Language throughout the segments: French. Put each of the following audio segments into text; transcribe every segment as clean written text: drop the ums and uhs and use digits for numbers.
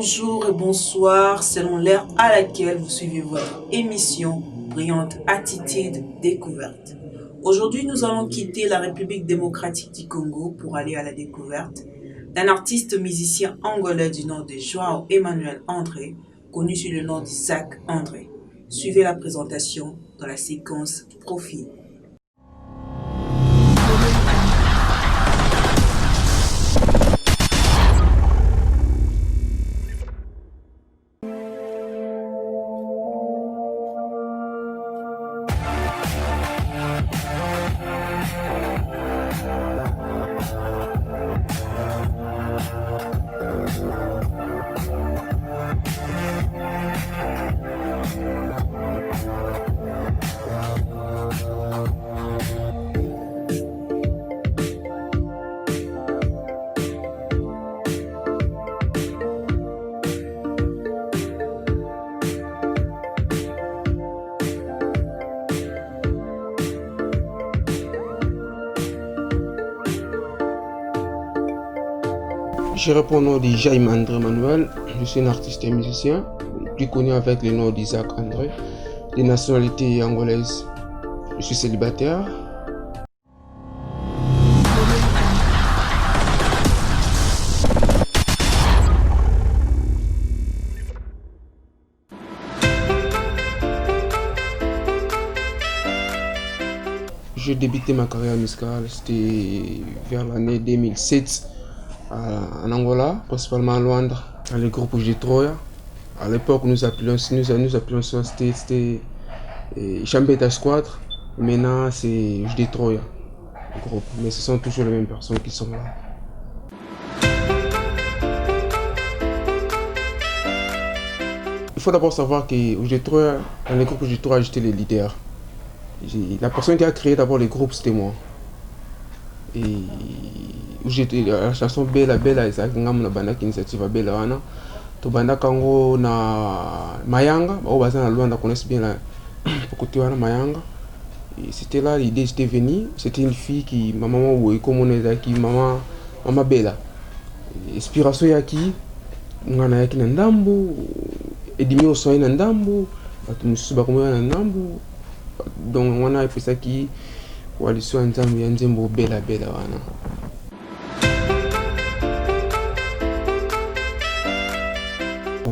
Bonjour et bonsoir selon l'heure à laquelle vous suivez votre émission Brillante Attitude Découverte. Aujourd'hui, nous allons quitter la République démocratique du Congo pour aller à la découverte d'un artiste musicien angolais du nom de João Emmanuel André, connu sous le nom d'Isaac André. Suivez la présentation dans la séquence Profil. Je réponds au nom de Jaime André Manuel, je suis un artiste et musicien, plus connu avec le nom d'Isaac André, de nationalité angolaise. Je suis célibataire. J'ai débuté ma carrière musicale, c'était vers l'année 2007. En Angola, principalement à Luanda, dans le groupe de Troya. À l'époque, nous appelions ça, c'était Chambeta Squadre. Maintenant, c'est de Troya, le groupe. Mais ce sont toujours les mêmes personnes qui sont là. Il faut d'abord savoir que dans le groupe de Troya, j'étais le leader. La personne qui a créé d'abord le groupe, c'était moi. Et la chanson Bella ezalaki ngamu na bandaki initiative Bella wana tobandaka yango na Mayanga oyo baza na Luanda connaissent bien la côté wana Mayanga. Et c'était là l'idée j'étais venu, c'était une fille qui maman boye komona ezalaki maman Bella. Inspiration yaki ngana yaki na ndambu edimi osoyi na ndambu bato mosusu bakomona na ndambu donc wana epesaki waliso ya nzembo Bella wana.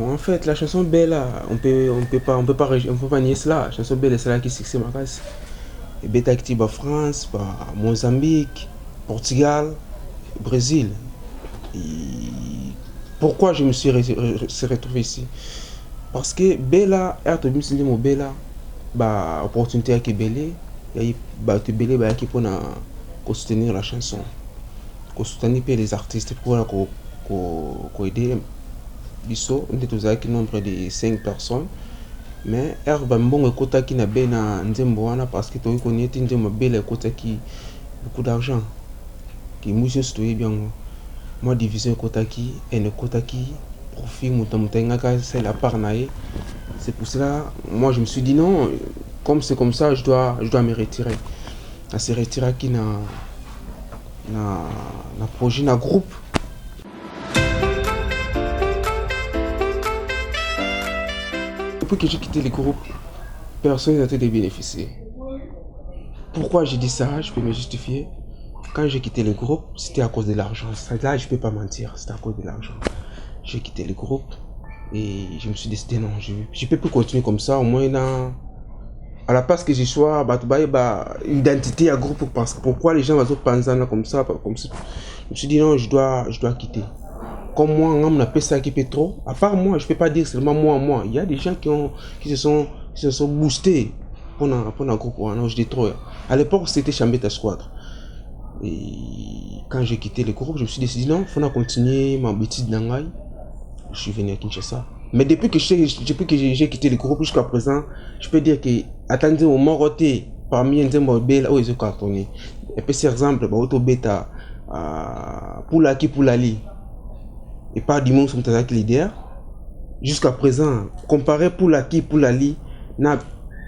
En fait, la chanson Bella, on peut pas nier cela. La chanson Bella, c'est là qui succès ma casse. Et Beta active en France, Mozambique, Portugal, Brésil. Et pourquoi je me suis retrouvé ici? Parce que Bella, Bella, opportunité à Kébélé, il y a Bella qui peut soutenir la chanson, soutenir les artistes pour aider. Biso ndetozaki nombre de 5 personnes mais herba mbongo ekotaki na be na nzembo wana parce que toyi konieti nzembo Bella ekotaki beaucoup d'argent qui musique stoye bien moi division ekotaki ekotaki profit mutamutengaka c'est la part nae. C'est pour cela moi je me suis dit non, comme c'est comme ça je dois me retirer. À se retirer qui na projet na groupe. Depuis que j'ai quitté le groupe, personne n'a été bénéficié. Pourquoi j'ai dit ça? Je peux me justifier. Quand j'ai quitté le groupe, c'était à cause de l'argent. Là, je ne peux pas mentir, c'était à cause de l'argent. J'ai quitté le groupe et je me suis décidé non, je ne peux plus continuer comme ça. Au moins, à la place que je sois, identité à groupe, parce que pourquoi les gens vont penser comme ça, comme ça. Je me suis dit non, je dois quitter. Comme moi, on a fait ça qui peut trop. À part moi, je ne peux pas dire seulement moi. Il y a des gens qui se sont boostés pour un groupe. Je dis trop. À l'époque, c'était Chambeta Squadre. Et quand j'ai quitté le groupe, je me suis décidé non, il faut continuer ma bêtise d'Angaï. Je suis venu à Kinshasa. Mais depuis que j'ai quitté le groupe jusqu'à présent, je peux dire que attendez au Moroté parmi les Bella où ils ont cartonné. Et puis, par exemple, Auto Beta, Poulali. Et pas du monde sont avec leader. Jusqu'à présent, comparé Poulali, na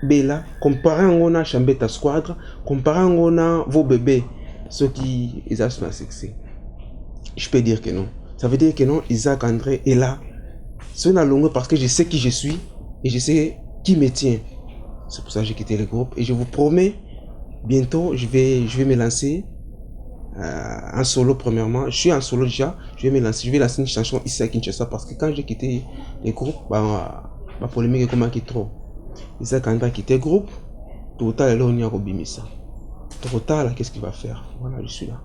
Bella, comparé à Chambeta Squadre, comparé à vos bébés, ceux qui ont un succès. Je peux dire que non. Ça veut dire que non, Isaac André est là C'est une longue parce que je sais qui je suis et je sais qui me tient. C'est pour ça que j'ai quitté le groupe. Et je vous promets, bientôt, je vais me lancer en solo premièrement. Je suis en solo déjà. Je vais lancer une chanson ici à Kinshasa parce que quand j'ai quitté le groupe, ma polémique est comment qui trop. Isaac André a quitté le groupe. Tout le temps, là, on y a Robimissa. Trop tard, là, qu'est-ce qu'il va faire? Voilà, je suis là.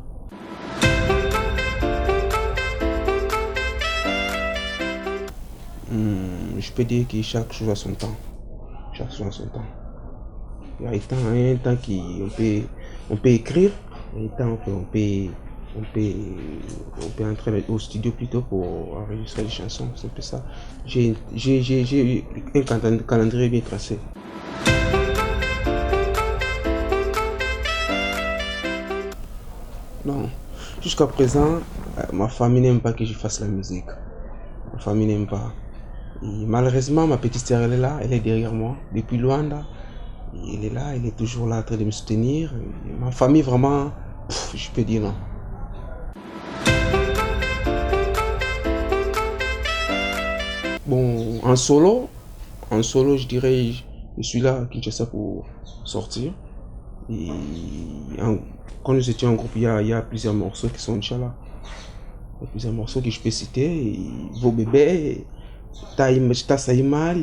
Je peux dire que chaque chose a son temps. Chaque chose a son temps. Il y a un temps qu'on peut écrire, il y a un temps qu'on peut entrer au studio plutôt pour enregistrer des chansons. C'est un peu ça. J'ai un calendrier bien tracé. Non, jusqu'à présent, ma famille n'aime pas que je fasse la musique. Ma famille n'aime pas. Et malheureusement, ma petite sœur, elle est là, elle est derrière moi, depuis Luanda. Elle est là, elle est toujours là en train de me soutenir. Et ma famille, vraiment, je peux dire non. Bon, en solo, je dirais, je suis là à Kinshasa pour sortir. Et quand nous étions en groupe, il y a plusieurs morceaux qui sont déjà là. Il y a plusieurs morceaux que je peux citer. Vos bébés, Ta Saïmal,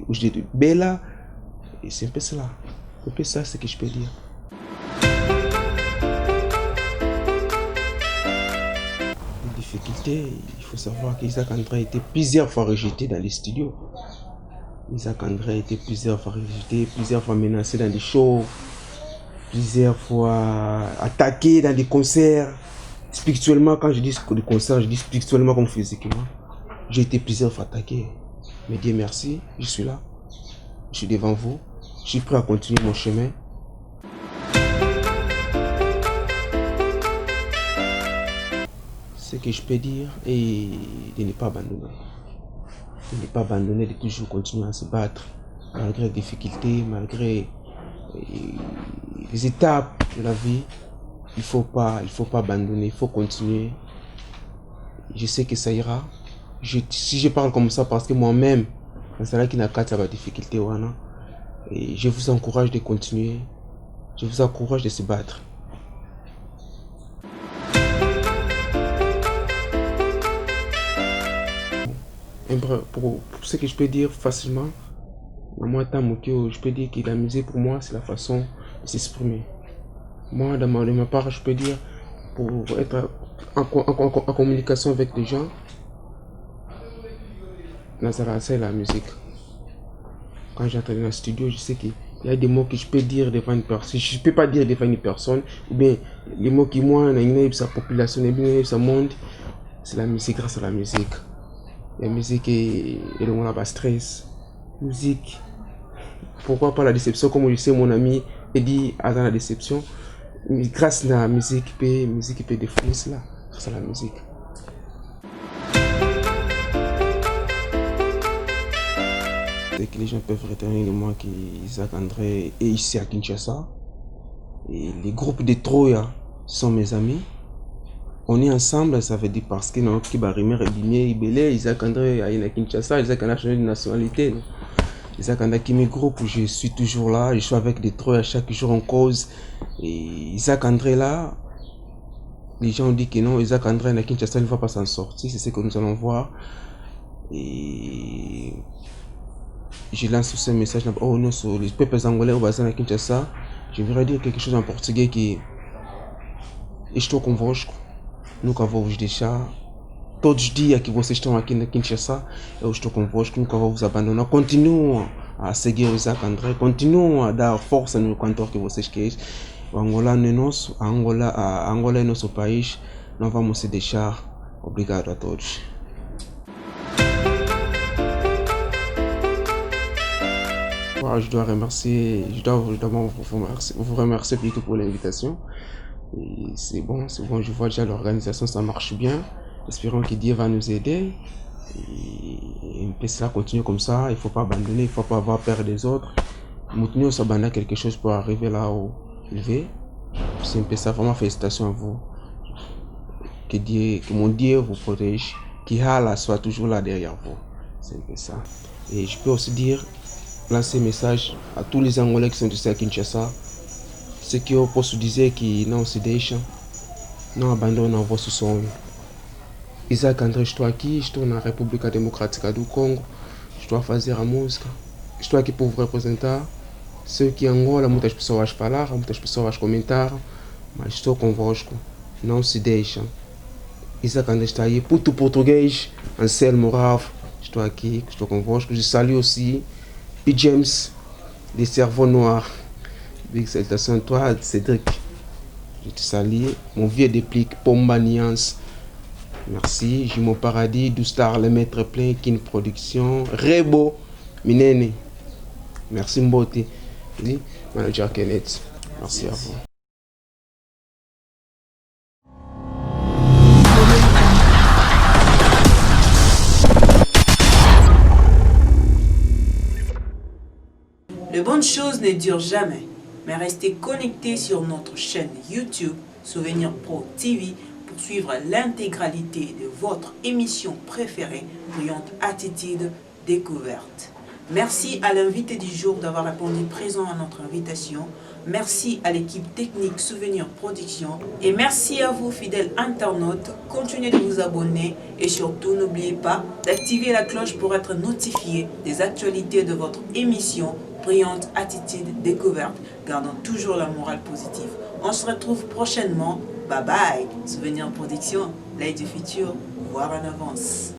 Oujde de Bella. Et c'est un peu cela. Un peu ça, c'est ce que je peux dire. Les difficultés, il faut savoir qu'Isaac André a été plusieurs fois rejeté dans les studios. Isaac André a été plusieurs fois rejeté, plusieurs fois menacé dans des shows, plusieurs fois attaqué dans des concerts. Spirituellement, quand je dis des concerts, je dis spirituellement comme physiquement. J'ai été plusieurs fois attaqué. Mais Dieu merci, je suis là. Je suis devant vous. Je suis prêt à continuer mon chemin. Ce que je peux dire est de ne pas abandonner. De ne pas abandonner, de toujours continuer à se battre. Malgré les difficultés, malgré les étapes de la vie. Il faut pas abandonner, il faut continuer. Je sais que ça ira. Si je parle comme ça parce que moi-même, c'est là qu'il n'a qu'à la difficulté. Et je vous encourage de continuer. Je vous encourage de se battre. Pour ce que je peux dire facilement, moi, je peux dire que la musique pour moi, c'est la façon de s'exprimer. Moi, de ma part, je peux dire, pour être en communication avec les gens, Nazara, c'est la musique. Quand j'entre dans le studio, je sais qu'il y a des mots que je peux dire devant une personne. Je ne peux pas dire devant une personne, ou bien les mots qui, moi, sa population, sa monde, c'est la musique, grâce à la musique. La musique est le bas stress. Musique. Pourquoi pas la déception, comme je sais, mon ami Eddie a dans la déception. Grâce à la musique, il peut défouler cela. Grâce à la musique. C'est que les gens peuvent retenir de moi qu'Isaac André est ici à Kinshasa. Et les groupes de Troya sont mes amis. On est ensemble, ça veut dire parce que nous Isaac André à Kinshasa, Isaac André a changé de nationalité. Isaac André qui mes groupes, je suis toujours là, je suis avec des Troya chaque jour en cause. Et Isaac André là, les gens ont dit que non, Isaac André à Kinshasa ne va pas s'en sortir, c'est ce que nous allons voir. Et je lance ce message sur les peuples angolais au bassin à Kinshasa. Je voudrais dire quelque chose en portugais qui estou convosco, nunca vou vos deixar. Todos os dias que vocês estão aqui na Kinshasa, eu estou convosco, nunca vou vos abandonar. Continuem a seguir o Isaac André, continuem a dar força no cantor que vocês querem. O Angola é nosso, a Angola é nosso país, não vamos se deixar. Obrigado a todos. Je dois vous remercier plutôt pour l'invitation. C'est bon, je vois déjà l'organisation, ça marche bien. Espérons que Dieu va nous aider. Et on peut cela continuer comme ça, il ne faut pas abandonner, il ne faut pas avoir peur des autres. Nous s'abandonner quelque chose pour arriver là où il veut. C'est un peu ça, vraiment félicitations à vous. Que mon Dieu vous protège, que Allah soit toujours là derrière vous. C'est un peu ça. Et je peux aussi dire, lancer un message à tous les Angolais qui sont ici à Kinshasa. Ceux qui ont disait que não se deixam, não abandonam o vosso sonho. Isaac André, estou aqui, estou na República Democrática do Congo, estou a fazer a música, estou aqui para vos representar. Sei que em Angola muitas pessoas falaram, muitas pessoas comentaram, mas estou convosco, não se deixam. Isaac André está aí, puto português, Anselmo Ralph, estou aqui, estou convosco. Je salue aussi P. James, des Cerveaux Noirs. Big salutations à toi, Cédric. Je te salue. Mon vieux déplique, Pomba Niance. Merci. Jimo Paradis, Doustar, le maître plein, Kin Production, Rebo, Minene. Merci Mbote. Manager Kenneth. Merci à vous. Les bonnes choses ne durent jamais, mais restez connectés sur notre chaîne YouTube Souvenir Pro TV pour suivre l'intégralité de votre émission préférée, Brillante Attitude Découverte. Merci à l'invité du jour d'avoir répondu présent à notre invitation. Merci à l'équipe technique Souvenir Production. Et merci à vous, fidèles internautes. Continuez de vous abonner et surtout n'oubliez pas d'activer la cloche pour être notifié des actualités de votre émission Brillante Attitude Découverte, gardant toujours la morale positive. On se retrouve prochainement. Bye bye. Souvenir Production, l'œil du futur, voir en avance.